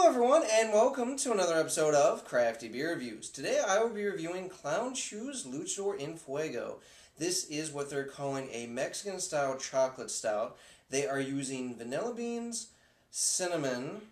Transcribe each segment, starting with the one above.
Hello everyone, and welcome to another episode of Crafty Beer Reviews. Today I will be reviewing Clown Shoes Luchador in Fuego. This is what they're calling a Mexican-style chocolate stout. They are using vanilla beans, cinnamon,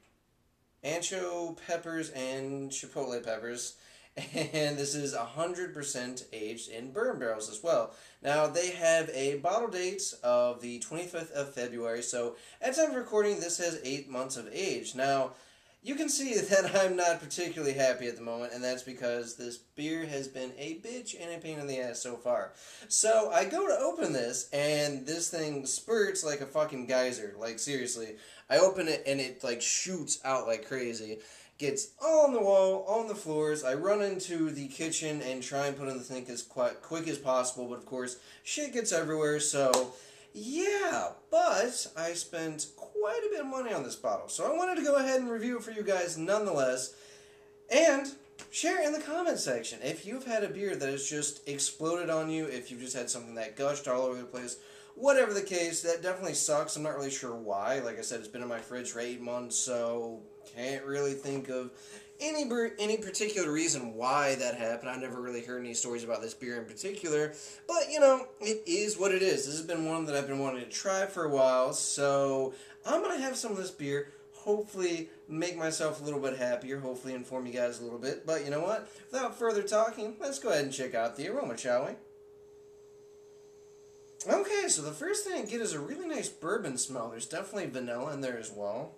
ancho peppers, and chipotle peppers. And this is 100% aged in bourbon barrels as well. Now, they have a bottle date of the 25th of February, so at time of recording, this has 8 months of age. Now, you can see that I'm not particularly happy at the moment, and that's because this beer has been a bitch and a pain in the ass so far. So, I go to open this, and this thing spurts like a fucking geyser. Like, seriously. I open it, and it, like, shoots out like crazy. Gets all on the wall, on the floors. I run into the kitchen and try and put in the thing as quick as possible, but of course, shit gets everywhere, so yeah. But I spent quite a bit of money on this bottle, so I wanted to go ahead and review it for you guys nonetheless, and share it in the comment section. If you've had a beer that has just exploded on you, if you've just had something that gushed all over the place, whatever the case, that definitely sucks. I'm not really sure why. Like I said, it's been in my fridge for 8 months, so can't really think of any particular reason why that happened. I never really heard any stories about this beer in particular, but, you know, it is what it is. This has been one that I've been wanting to try for a while, so I'm going to have some of this beer, hopefully make myself a little bit happier, hopefully inform you guys a little bit, but you know what? Without further talking, let's go ahead and check out the aroma, shall we? Okay, so the first thing I get is a really nice bourbon smell. There's definitely vanilla in there as well.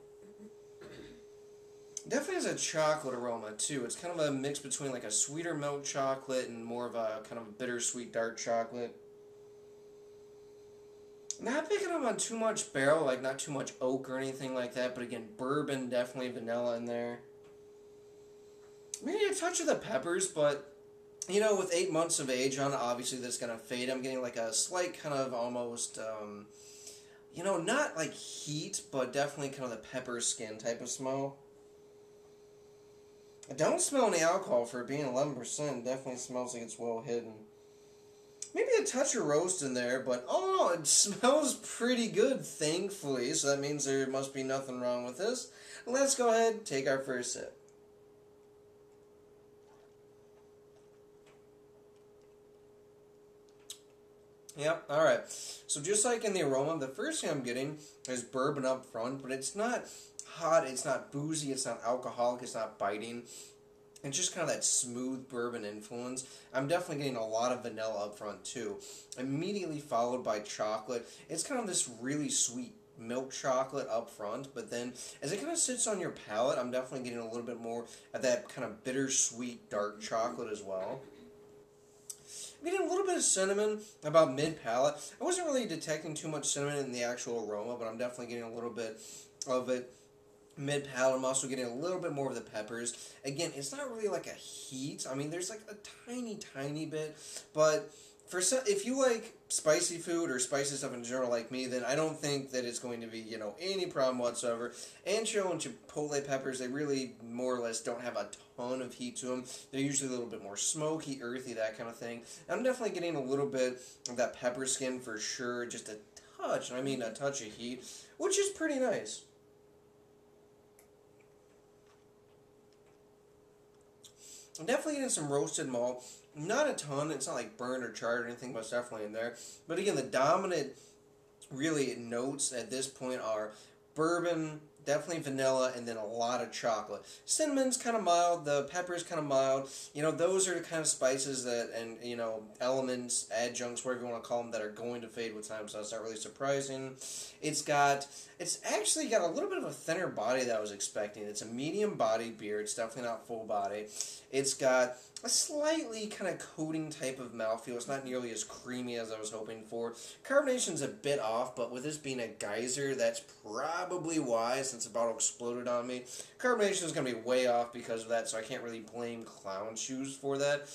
Definitely has a chocolate aroma, too. It's kind of a mix between like a sweeter milk chocolate and more of a kind of bittersweet dark chocolate. Not picking up on too much barrel, like not too much oak or anything like that, but again, bourbon, definitely vanilla in there. Maybe a touch of the peppers, but you know, with 8 months of age on it, obviously that's going to fade. I'm getting like a slight kind of almost, you know, not like heat, but definitely kind of the pepper skin type of smell. I don't smell any alcohol for it being 11%. Definitely smells like it's well hidden. Maybe a touch of roast in there, but all in all, it smells pretty good, thankfully. So that means there must be nothing wrong with this. Let's go ahead and take our first sip. Yep, alright. So just like in the aroma, the first thing I'm getting is bourbon up front, but it's not hot, it's not boozy, it's not alcoholic, it's not biting. It's just kind of that smooth bourbon influence. I'm definitely getting a lot of vanilla up front too. Immediately followed by chocolate. It's kind of this really sweet milk chocolate up front, but then as it kind of sits on your palate, I'm definitely getting a little bit more of that kind of bittersweet dark chocolate as well. I'm getting a little bit of cinnamon about mid-palate. I wasn't really detecting too much cinnamon in the actual aroma, but I'm definitely getting a little bit of it mid-palate. I'm also getting a little bit more of the peppers. Again, it's not really like a heat. I mean, there's like a tiny bit, but for some, if you like spicy food or spicy stuff in general like me, then I don't think that it's going to be, you know, any problem whatsoever. Ancho and chipotle peppers, they really more or less don't have a ton of heat to them. They're usually a little bit more smoky, earthy, that kind of thing. I'm definitely getting a little bit of that pepper skin for sure, just a touch, I mean a touch of heat, which is pretty nice. I'm definitely getting some roasted malt. Not a ton. It's not like burned or charred or anything, but it's definitely in there. But again, the dominant really notes at this point are bourbon, definitely vanilla, and then a lot of chocolate. Cinnamon's kind of mild, the pepper's kind of mild. You know, those are the kind of spices that, and, you know, elements, adjuncts, whatever you want to call them, that are going to fade with time, so it's not really surprising. It's actually got a little bit of a thinner body than I was expecting. It's a medium-bodied beer. It's definitely not full body. It's got a slightly kind of coating type of mouthfeel. It's not nearly as creamy as I was hoping for. Carbonation's a bit off, but with this being a geyser, that's probably why, since the bottle exploded on me. Carbonation is going to be way off because of that, so I can't really blame Clown Shoes for that.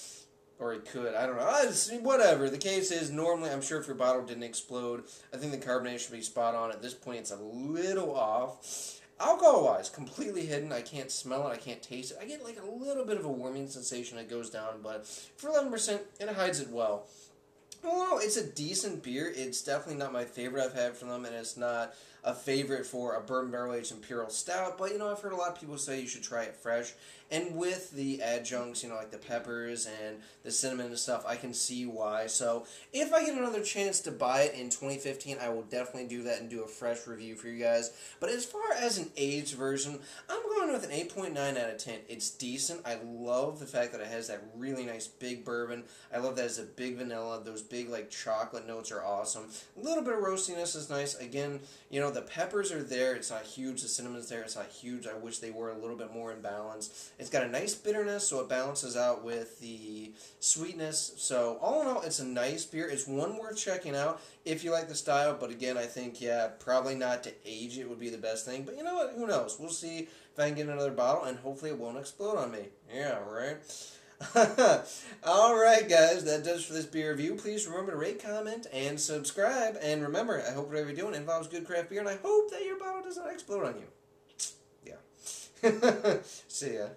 Or it could, I don't know. Whatever. The case is, normally, I'm sure if your bottle didn't explode, I think the carbonation would be spot on. At this point, it's a little off. Alcohol-wise, completely hidden. I can't smell it. I can't taste it. I get like a little bit of a warming sensation that goes down, but for 11%, it hides it well. Well, it's a decent beer. It's definitely not my favorite I've had from them, and it's not a favorite for a bourbon barrel aged Imperial Stout, but, you know, I've heard a lot of people say you should try it fresh. And with the adjuncts, you know, like the peppers and the cinnamon and stuff, I can see why. So if I get another chance to buy it in 2015, I will definitely do that and do a fresh review for you guys. But as far as an aged version, I'm going with an 8.9 out of 10. It's decent. I love the fact that it has that really nice big bourbon. I love that it's a big vanilla. Those big, like, chocolate notes are awesome. A little bit of roastiness is nice. Again, you know, the peppers are there. It's not huge. The cinnamon's there. It's not huge. I wish they were a little bit more in balance. It's got a nice bitterness, so it balances out with the sweetness. So, all in all, it's a nice beer. It's one worth checking out if you like the style. But again, I think, yeah, probably not to age it would be the best thing. But you know what? Who knows? We'll see if I can get another bottle, and hopefully it won't explode on me. Yeah, right? Alright, guys, that does for this beer review. Please remember to rate, comment, and subscribe. And remember, I hope whatever you're doing involves good craft beer, and I hope that your bottle does not explode on you. Yeah. See ya.